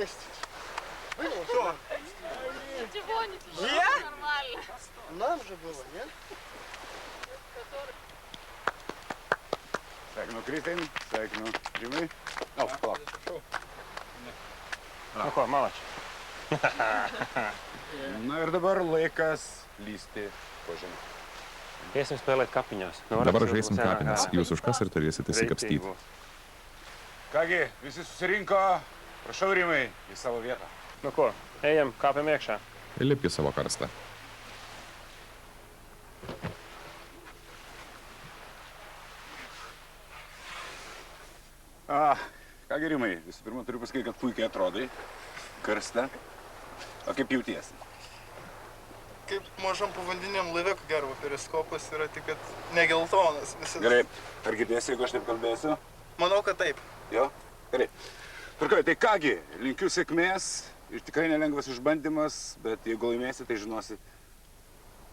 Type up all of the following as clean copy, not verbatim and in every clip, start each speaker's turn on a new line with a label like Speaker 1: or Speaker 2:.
Speaker 1: есть. Что?
Speaker 2: Ничего, ничего.
Speaker 1: Нет?
Speaker 2: Нормально.
Speaker 1: Нам же было, нет?
Speaker 3: Sveikinu, Kristīna, sveikinu, Džimai. Palauk.
Speaker 4: Nu ko, malači.
Speaker 3: Na ir dabar laikas lysti po žemę.
Speaker 4: Iesim spēlēt kapiņās.
Speaker 5: Dabar žaisim kapines. Jūs užkas ir turėsite įsikapstyti.
Speaker 3: Kągi, visi susirinko. Prašau, Rimai, į savo vietą.
Speaker 4: Nu ko, ejam, kāpjam iekšā.
Speaker 5: Lipk į savo karstą.
Speaker 3: Kągi, Rimai, visų pirma, turiu pasakyti, kad puikiai atrodai. Karste. O kaip jautiesi?
Speaker 1: Kaip mažam povandeniniam laive, ko gero, periskopas yra tik, kad negeltonas visas.
Speaker 3: Gerai, ar girdėsi, jeigu aš taip kalbėsiu?
Speaker 1: Manau, kad taip.
Speaker 3: Jo? Gerai. Tvarkoj, tai kągi, linkiu sėkmės ir tikrai nelengvas išbandymas, bet jeigu laimėsi, tai žinosi,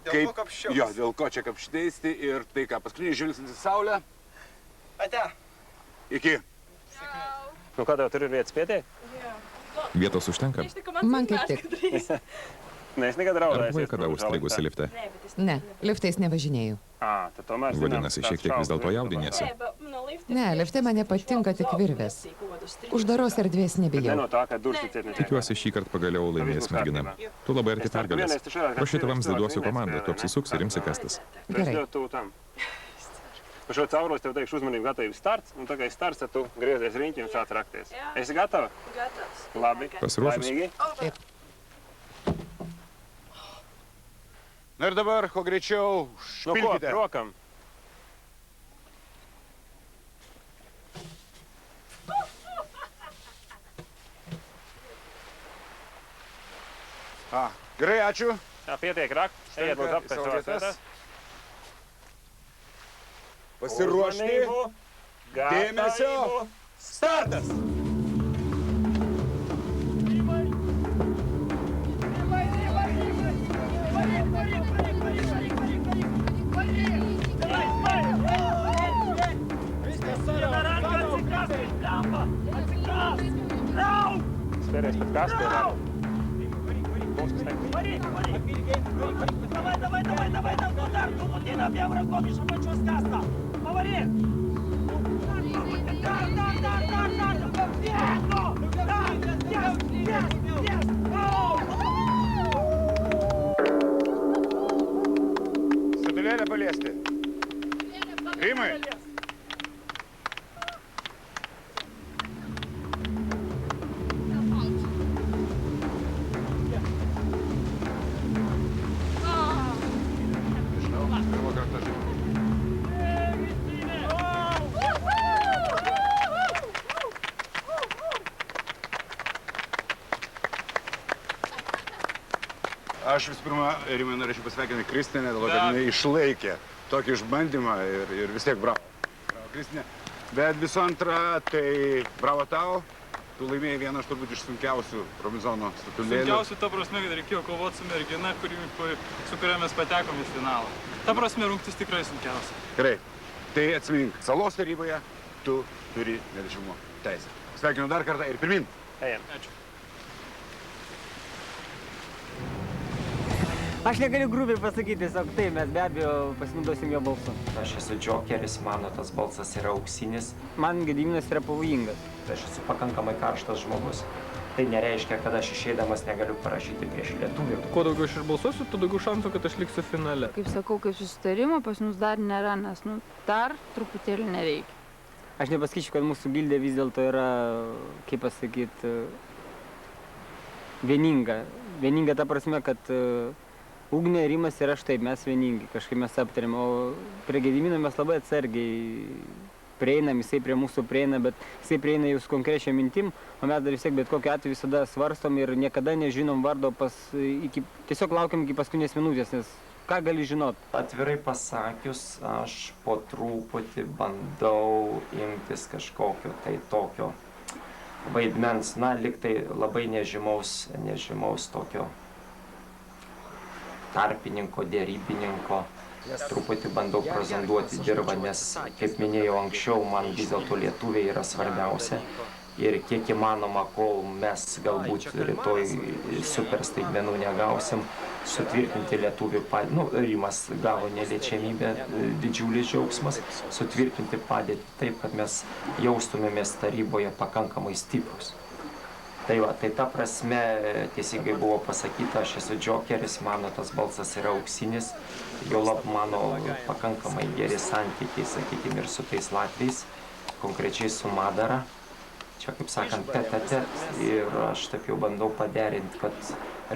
Speaker 1: Dėl ko kapščiausi.
Speaker 3: Jo, dėl ko čia kapšteisti ir tai ką, paskutinis žvilgsnis į saulę.
Speaker 1: Ate.
Speaker 3: Iki.
Speaker 4: Nu ką, tev turi vietas pietiek?
Speaker 5: Vietos užtenka?
Speaker 6: Man kaip tik.
Speaker 4: Ne, es nekad
Speaker 5: Ar
Speaker 4: raudājies.
Speaker 5: buvai kada užstrigusi lifte?
Speaker 6: Ne, liftais nevažinėju.
Speaker 4: Tad tomēr zinām,
Speaker 5: Vadinasi, šiek tiek vis dėlto jaudiniesi.
Speaker 6: Ne, lifte man nepatinka tik virvės. Uždaros erdvės
Speaker 4: Ne
Speaker 6: nebijau.
Speaker 4: no tā, ka durvis ciet netiek.
Speaker 5: Tikiuosi šį kartą pagaliau laimės mergina. Tu labai arti pergalės. Po šitą vamzdį duosiu komandą, tu apsisuks ir imsi kastis.
Speaker 4: Tu esi
Speaker 6: Gerai.
Speaker 4: ļoti tuvu tam. Pa šo cauros tev teikšu uzmanību gatavību starts, un tā kā ir starts, tad tu griezies riņķi un sāc rakties. Esi gatava?
Speaker 2: Gatavs.
Speaker 4: Labi.
Speaker 5: Pasiruošus?
Speaker 4: Laimīgi?
Speaker 6: Taip.
Speaker 3: Na ir dabar, kuo greičiau,
Speaker 4: Nu ko,
Speaker 3: špilkite.
Speaker 4: rokam.
Speaker 3: Gerai, ačiū.
Speaker 4: Jā, pietiek rakt. Ejiet lūdzu
Speaker 3: Į
Speaker 4: appēc
Speaker 3: savo
Speaker 4: savās
Speaker 3: vietas.
Speaker 4: vietās.
Speaker 3: Pasiruošti.
Speaker 4: Uzmanību.
Speaker 3: Dėmesio.
Speaker 4: Gatavību.
Speaker 3: Startas.
Speaker 4: Spēries pēc kastiem.
Speaker 3: Statulėlę paliesti. Rimai. Pirmą kartą žinau. Aš visų pirma, Rimai, norėčiau pasveikinti Kristinę, dėl to, kad jinai išlaikė tokį išbandymą ir vis tiek bravo. Bravo, Kristinė. Bet visų antra, tai bravo tau. Tu laimėjai vieną iš turbūt iš sunkiausių Robinzono statulėlių.
Speaker 7: Sunkiausių, ta prasme, kad reikėjo kovoti su mergina, su kuria mes patekom į finalą. Ta prasme, rungtis tikrai sunkiausia.
Speaker 3: Gerai. Tai atsimink, salos taryboje tu turi nedešimo teisę. Sveikinu dar kartą ir pirmin.
Speaker 4: Ejam.
Speaker 7: Ačiū.
Speaker 8: Aš negaliu grubiai pasakyti, tiesiog tai mes be abejo pasinaudosim jo balsu.
Speaker 9: Aš esu džokeris, mano tas balsas yra auksinis.
Speaker 8: Man Gediminas yra pavojingas.
Speaker 9: Aš esu pakankamai karštas žmogus. Tai nereiškia, kad aš išeidamas negaliu parašyti prieš lietuvį.
Speaker 7: Kuo daugiau aš išbalsuosiu, tuo daugiau šansų, kad aš liksiu finale.
Speaker 2: Kaip sakau, kaip susitarimo pas mus dar nėra, nes dar truputėlį nereikia.
Speaker 8: Aš nepasakyčiau, kad mūsų gildė vis dėlto yra, kaip pasakyti, vieninga. Vieninga ta prasme, kad Ugnė, Rimas ir aš taip, mes vieningi, kažkaip mes aptarėm, o prie Gedimino mes labai atsargiai prieinam, jisai prie mūsų prieina, bet jisai prieina jau su konkrečia mintim, o mes dar vis tiek bet kokiu atveju visada svarstom ir niekada nežinom vardo tiesiog laukiam iki paskutinės minutės, nes ką gali žinot?
Speaker 9: Atvirai pasakius, aš po truputį bandau imtis kažkokio tai tokio vaidmens, na, lyg tai labai nežymaus tokio tarpininko, dėrybininko. Truputį bandau prazonduoti dirbą, nes, kaip minėjau anksčiau, man vis dėlto lietuviai yra svarbiausia. ir kiek įmanoma, kol mes galbūt rytoj super staigmenų negausim, sutvirtinti lietuvių padėtį. Nu, Rimas gavo neliečiamybę, didžiulis džiaugsmas, sutvirtinti padėtį taip, kad mes jaustumėmės taryboje pakankamai stiprus. Tai va, tai ta prasme, teisingai buvo pasakyta, aš esu džokeris, mano tas balsas yra auksinis, juolab mano pakankamai geri santykiai, sakykime, ir su tais latviais, konkrečiai su Madara. Čia, kaip sakant, ir aš taip jau bandau paderinti, kad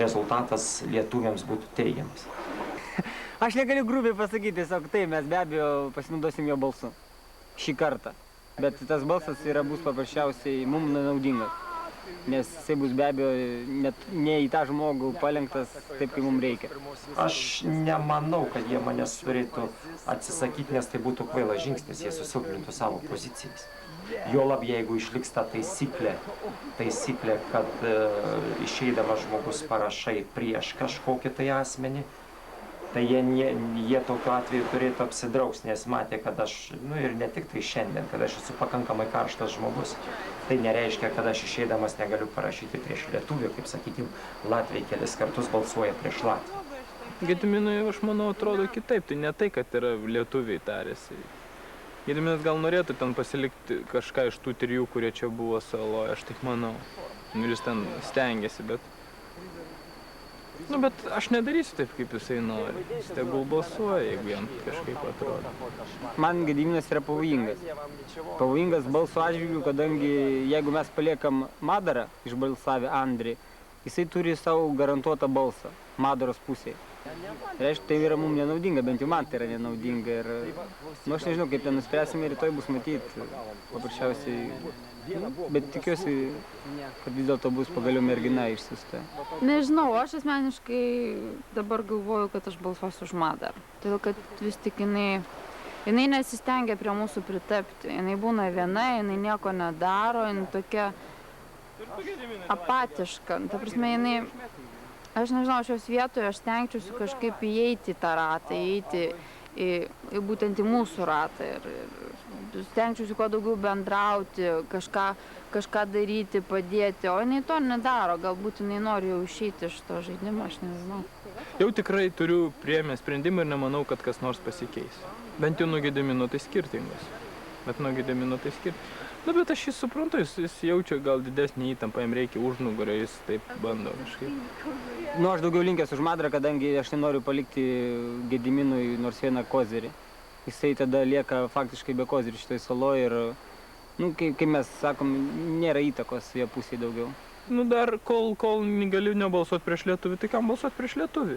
Speaker 9: rezultatas lietuviams būtų teigiamas.
Speaker 8: Aš negaliu grubiai pasakyti, tiesiog tai mes be abejo pasinaudosim jo balsu šį kartą. Bet tas balsas bus paprasčiausiai mums naudingas. Nes jisai bus be abejo net ne į tą žmogų palenktas taip, kaip mums reikia.
Speaker 9: Aš nemanau, kad jie manęs turėtų atsisakyti, nes tai būtų kvailas žingsnis, jie susilpnintų savo pozicijas. Juolab, jeigu išliks ta taisyklė, kad išeidamas žmogus parašai prieš kažkokį tai asmenį, tai jie tokiu atveju turėtų apsidrausti, nes matė, kad aš, ir ne tik tai šiandien, kad aš esu pakankamai karštas žmogus. Tai nereiškia, kad aš išeidamas negaliu parašyti prieš lietuvį, kaip sakykime, latviai kelis kartus balsuoja prieš Latvį.
Speaker 7: Gediminui, aš manau, atrodo kitaip. Tai ne tai, kad yra lietuviai tarėsi. Gediminas gal norėtų ten pasilikti kažką iš tų trijų, kurie čia buvo saloje, aš taip manau. Ir jis ten stengiasi, bet... bet aš nedarysiu taip, kaip jisai nori. Jis tegul balsuoja, jeigu jam kažkaip atrodo.
Speaker 8: Man Gediminas yra pavojingas. Pavojingas balso atžvilgiu, kadangi jeigu mes paliekam Madarą, išbalsavę Andrį, jisai turi savo garantuotą balsą Madaros pusėje. Reiškia, tai yra mums nenaudinga, bent jau man tai yra nenaudinga. Ir, aš nežinau, kaip ten nuspręsime, rytoj bus matyti, paprasčiausiai. Bet tikiuosi, kad vis dėlto bus pagaliau mergina išsiusta.
Speaker 2: Nežinau, aš asmeniškai dabar galvoju, kad aš balsuosiu už Madarą. Todėl, kad vis tik jinai nesistengia prie mūsų pritapti. Jinai būna viena, jinai nieko nedaro, jinai tokia apatiška. Ta prasme, aš nežinau, šios vietoje aš stengčiausi kažkaip įeiti į tą ratą, įeiti į būtent į mūsų ratą ir stengčiausi kuo daugiau bendrauti, kažką daryti, padėti, o jinai to nedaro, galbūt jinai nori jau išeiti iš to žaidimo, aš nežinau.
Speaker 7: Jau tikrai turiu priėmę sprendimą ir nemanau, kad kas nors pasikeis. Bent jau nuo Gedimino tai skirtingas, bet nuo Gedimino tai skirtingas. Bet aš jį suprantu, jis jaučia gal didesnį įtampą, jam reikia užnugario, jis taip bando kažkaip.
Speaker 8: Aš daugiau linkęs už Madarą, kadangi aš nenoriu palikti Gediminui nors vieną kozerį. Jisai tada lieka faktiškai be kozerį šitoj saloje ir, kaip mes sakom, nėra įtakos jo pusėje daugiau.
Speaker 7: Dar kol galiu nebalsuoti prieš lietuvį, tai kam balsuoti prieš lietuvį?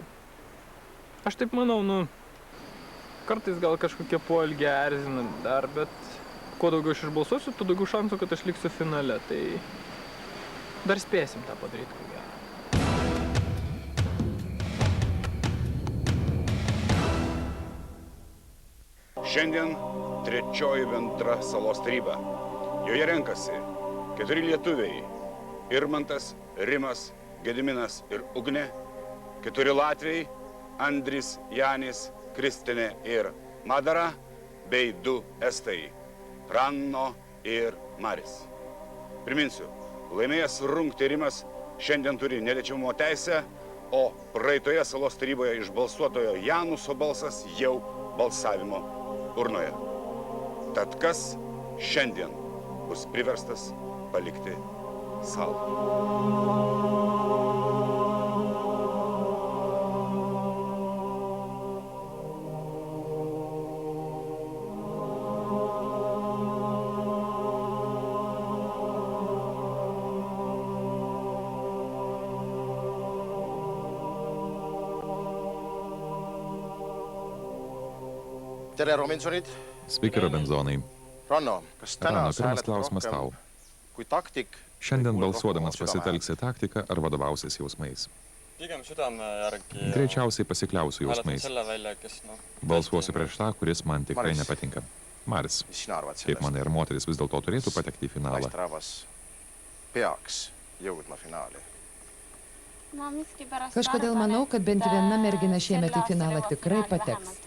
Speaker 7: Aš taip manau, kartais gal kažkokie poelgiai erzina dar, bet kuo daugiau aš išbalsuosiu, tuo daugiau šansų, kad aš liksiu finale. Tai dar spėsim tą padaryti, ko gero.
Speaker 3: Šiandien trečioji bendra salos taryba. Joje renkasi 4 lietuviai – Irmantas, Rimas, Gediminas ir Ugnė, 4 latviai – Andris, Janis, Kristinė ir Madara, bei 2 estai – Ranno ir Maris. Priminsiu, laimėjęs rungti Rimas šiandien turi neliečiamumo teisę, o praeitoje salos taryboje išbalsuotojo Januso balsas jau balsavimo urnoje. Tad kas šiandien bus priverstas palikti salą?
Speaker 10: Tere, Robinsonid.
Speaker 5: Sveiki, Robinzonai.
Speaker 10: Ranno,
Speaker 5: pirmas klausimas tau. Šiandien balsuodamas pasitelksi taktiką ar vadovausies jausmais? Greičiausiai pasikliausiu jausmais. Balsuosiu prieš tą, kuris man tikrai nepatinka. Maris, kaip manai, ar moteris vis dėlto turėtų patekti į finalą?
Speaker 6: Kažkodėl manau, kad bent viena mergina šiemet į finalą tikrai pateks.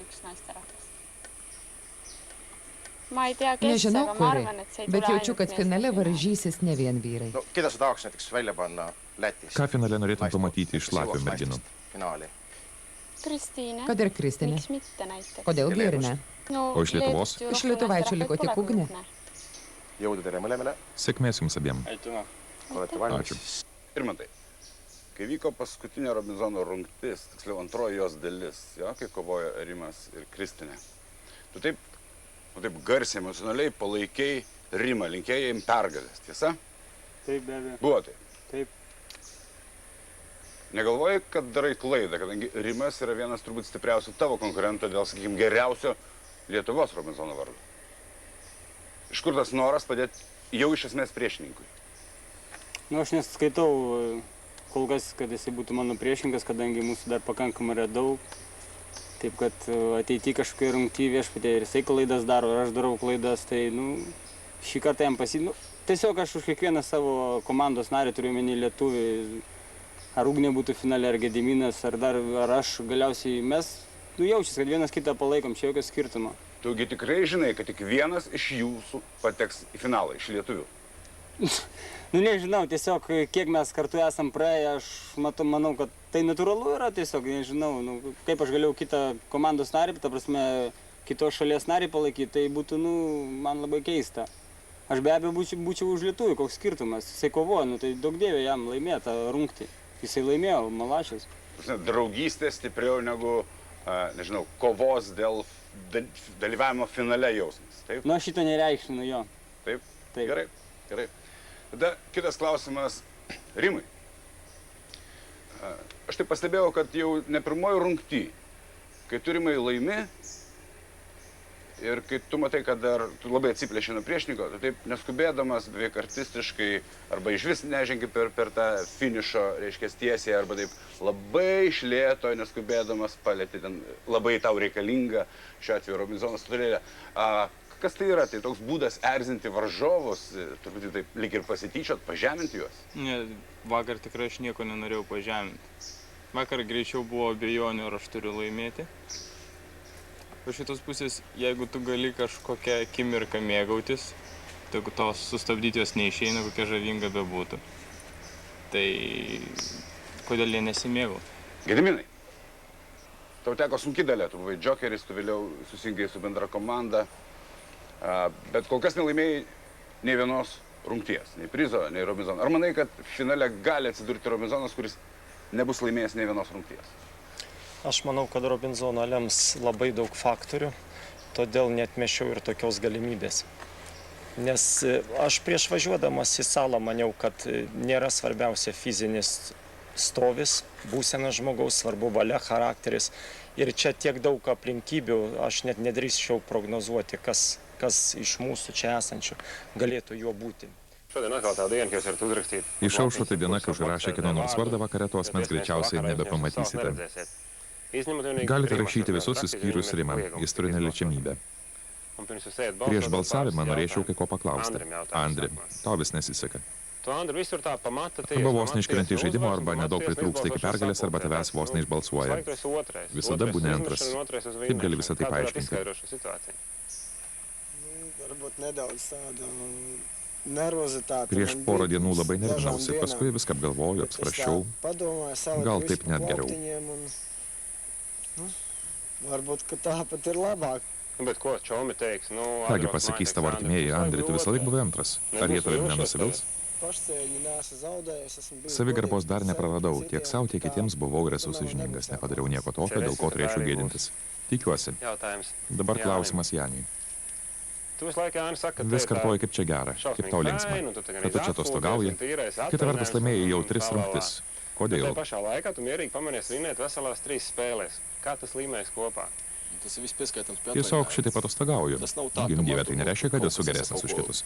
Speaker 6: Nežinau, kuri, bet jaučiu, kad finale varžysis ne vien vyrai.
Speaker 10: No, keda sa tahaks näiteks välja panna Lätis?
Speaker 5: Ką finale norėtum pamatyti iš latvių merginų?
Speaker 10: Finaali.
Speaker 6: Kad ir Kristinė. Kodėlgi ir ne?
Speaker 5: O iš Lietuvos?
Speaker 6: Iš lietuvaičių liko tik Ugnė.
Speaker 10: Jõudu teile mõlemale.
Speaker 5: Sėkmės jums abiem.
Speaker 10: Olete valmis?
Speaker 5: Ačiū.
Speaker 3: Irmantai, kai vyko paskutinė Robinzono rungtis, tiksliau antroji jos dalis, jo, kai kovojo Rimas ir Kristinė, tu taip garsiai, emocionaliai palaikiai Rimą, linkėjai jam pergalės, tiesa?
Speaker 8: Taip, be abejo.
Speaker 3: Buvo tai?
Speaker 8: Taip.
Speaker 3: Negalvoji, kad darai klaidą, kadangi Rimas yra vienas turbūt stipriausių tavo konkurentų dėl, sakykime, geriausio Lietuvos Robinzono vardo. Iš kur tas noras padėti jau iš esmės priešininkui?
Speaker 8: Nu, aš neskaitau kol kas, kad jisai būtų mano priešininkas, kadangi mūsų dar pakankamai yra daug. Taip, kad ateityje kažkokie rungtyje viešpatė ir jisai klaidas daro, ir aš darau klaidas, tai, šį kartą jam tiesiog aš už kiekvieną savo komandos narį turiu menį lietuvį. Ar Ugnė būtų finale, ar Gediminas, ar aš, galiausiai mes, jaučiasi, kad vienas kitą palaikom, čia jokio skirtumo.
Speaker 3: Tugi tikrai žinai, kad tik vienas iš jūsų pateks į finalą, iš lietuvių.
Speaker 8: Nežinau, tiesiog kiek mes kartu esam praėję, aš manau, kad tai natūralu yra tiesiog, nežinau, kaip aš galėjau kitą komandos narį, ta prasme, kitos šalies narį palaikyti, tai būtų, man labai keista. Aš be abejo būčiau už lietuvį, koks skirtumas, jisai kovojo, tai daug dievė jam laimėta rungtį, jisai laimėjo, malačius.
Speaker 3: Draugystė stipriau negu, nežinau, kovos dėl dalyvavimo finale jausmas, taip?
Speaker 8: Aš šito nereikšminu, jo.
Speaker 3: Taip? Gerai, gerai. Tada kitas klausimas Rimui. Aš taip pastebėjau, kad jau ne pirmoji rungty, kai tu Rimai laimi ir kai tu matai, kad dar tu labai atsiplėši nuo priešininko, tu taip neskubėdamas, beveik artistiškai, arba iš vis nežengi per tą finišo, reiškia, tiesiai, arba taip labai iš lėto, neskubėdamas palėti ten labai tau reikalingą, šiuo atveju Robinzono statulėlę. Kas tai yra? Tai toks būdas erzinti varžovus, turbūt taip lyg ir pasityčiot, pažeminti juos?
Speaker 7: Ne, vakar tikrai aš nieko nenorėjau pažeminti. Vakar greičiau buvo abejonių, ar aš turiu laimėti. Iš šitos pusės, jeigu tu gali kažkokią akimirką mėgautis, tai jeigu tau sustabdyti jos neišeina, kokia žavinga bebūtų, tai kodėl jie nesimėgau?
Speaker 3: Gediminai, tau teko sunki dalia, tu buvai džokeris, tu vėliau susijungiai su bendra komanda. Bet kol kas nelaimėjai nei vienos rungties, nei prizo, nei Robinzono. Ar manai, kad finale gali atsidurti Robinzonas, kuris nebus laimėjęs nei vienos rungties?
Speaker 11: Aš manau, kad Robinzoną lems labai daug faktorių, todėl neatmečiau ir tokios galimybės. Nes aš prieš važiuodamas į salą maniau, kad nėra svarbiausia fizinis stovis, būsena žmogaus, svarbu valia, charakteris. Ir čia tiek daug aplinkybių, aš net nedrįsčiau prognozuoti, kas iš mūsų čia esančių galėtų juo būti.
Speaker 5: Išaušo tai diena, kai užrašė kieno nors vardą vakare, to asmens greičiausiai nebepamatysite. Galite rašyti visus išskyrus Rimą, jis turi neliečiamybę. Prieš balsavimą norėčiau kai ko paklausti. Andri, tau vis nesiseka. Arba vos neiškrenti iš žaidimo, arba nedaug pritrūksta iki pergalės, arba tavęs vos neišbalsuoja. Visada būni antras. Kaip gali visą tai paaiškinti? Prieš porą dienų labai nervinausi, paskui viską apgalvoju, apsprasčiau. Gal taip net geriau. Kągi pasakys tavo artimieji, Andri, tu visą laik buvai antras. Ar jie tavim nenusivils? Savigarbos dar nepraradau, tiek savo, tiek kitiems buvau ir esu sąžiningas, nepadariau nieko tokio, dėl ko turėčiau gėdintis. Tikiuosi. Dabar klausimas Janiui. Vis kartuoji, kaip čia gera, kaip tau linksma, kad tu čia atostogauji. Kita vertus laimėjai jau 3 rungtis. Kodėl? Tiesiog šitaip atostogauju. Gimdyvė tai nereiškia, kad esu geresnis už kitus.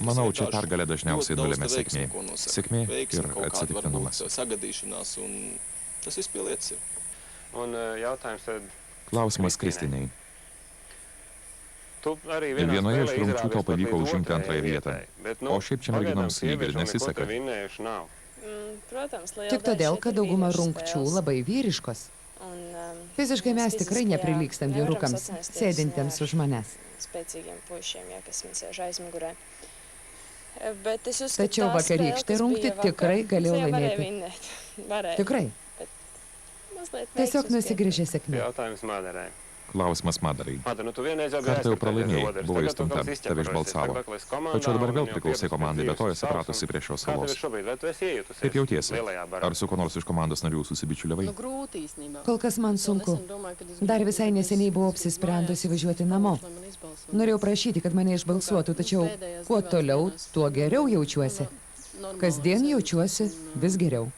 Speaker 5: Manau, čia pergalę dažniausiai nulėmė sėkmė. Sėkmė ir atsitiktinumas. Klausimas Kristinei. Vienoje iš rungčių tau pavyko užimti antrąją vietą, o šiaip čia merginoms lyg ir nesiseka.
Speaker 6: Tik todėl, kad dauguma rungčių labai vyriškos. Fiziškai mes tikrai neprilykstam vyrukams, sėdintiems už manęs. Tačiau vakarykštį rungtį tikrai galėjau laimėti. Tikrai. Tiesiog nusigrįžė sėkmė.
Speaker 4: Jautājums Madarai.
Speaker 5: Klausimas Madarai.
Speaker 4: Madara, nu tu vienreiz jau
Speaker 5: Kartą jau pralaimėjai,
Speaker 4: Oderis,
Speaker 5: buvo
Speaker 4: tagad tu
Speaker 5: įstumta,
Speaker 4: gal vis tiek
Speaker 5: tave
Speaker 4: prarasi,
Speaker 5: išbalsavo.
Speaker 4: tagad laisva komanda,
Speaker 5: Tačiau dabar vėl
Speaker 4: jau
Speaker 5: priklausai
Speaker 4: kaip
Speaker 5: komandai, bet to esi
Speaker 4: Saulis.
Speaker 5: pratusi prie šios
Speaker 4: Ką tu
Speaker 5: salos.
Speaker 4: šobai, bet tu esi ėjus, tu
Speaker 5: Kaip jautiesi?
Speaker 4: Lieląją barą.
Speaker 5: Ar su kuo nors iš komandos narių susibičiuliavai?
Speaker 6: Kol kas man sunku. Dar visai neseniai buvau apsisprendusi važiuoti namo. Norėjau prašyti, kad mane išbalsuotų, tačiau kuo toliau, tuo geriau jaučiuosi. Kasdien jaučiuosi vis geriau.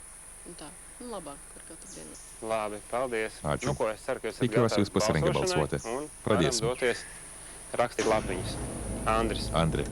Speaker 4: Labi, paldies.
Speaker 5: Ačiū.
Speaker 4: Nu, ko, es ceru, ka jūs
Speaker 5: Tikiuosi, jūs pasirengę balsuoti.
Speaker 4: Un
Speaker 5: Pradėsim.
Speaker 4: varam doties rakstīt lapiņas. Andris.
Speaker 5: Andri.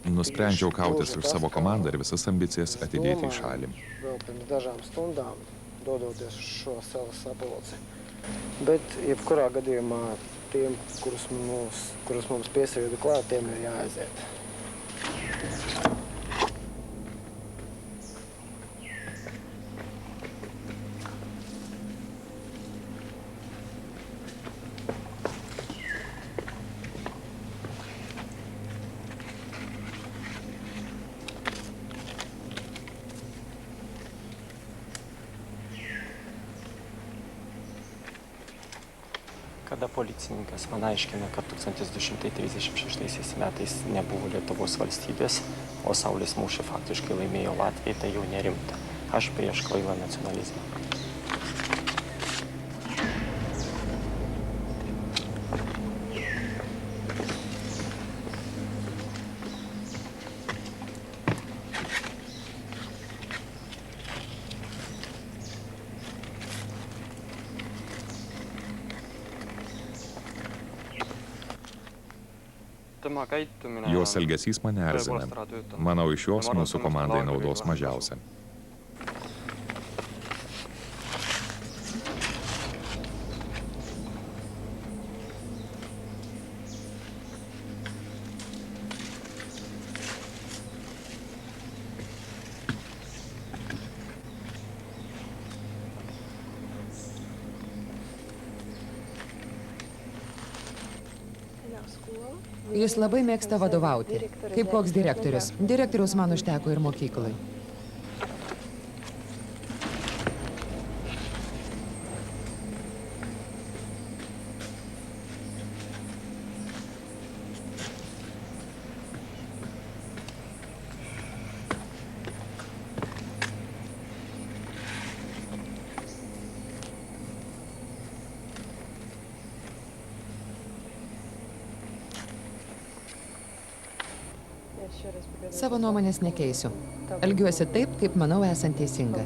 Speaker 5: Nusprendžiau kautis už savo komandą ir visas ambicijas atidėti į šalį.
Speaker 12: Vēl pirms dažām stundām, dodoties uz šo salas aploci. Bet, jebkurā gadījumā, tiem, kurus mums piesaviedu klāt, tiem ir jāaiziet.
Speaker 9: Kada policininkas man aiškina, kad 1236 metais nebuvo Lietuvos valstybės, o Saulės mūšį faktiškai laimėjo Latvija, tai jau nerimta. Aš prieš kvailą nacionalizmą.
Speaker 5: Jos elgesys mane erzina. Manau, iš jos mūsų komandai naudos mažiausia.
Speaker 6: Jis labai mėgsta vadovauti. Kaip koks direktorius. Direktoriaus man užteko ir mokyklai. Savo nuomonės nekeisiu. Elgiuosi taip, kaip manau esant teisinga.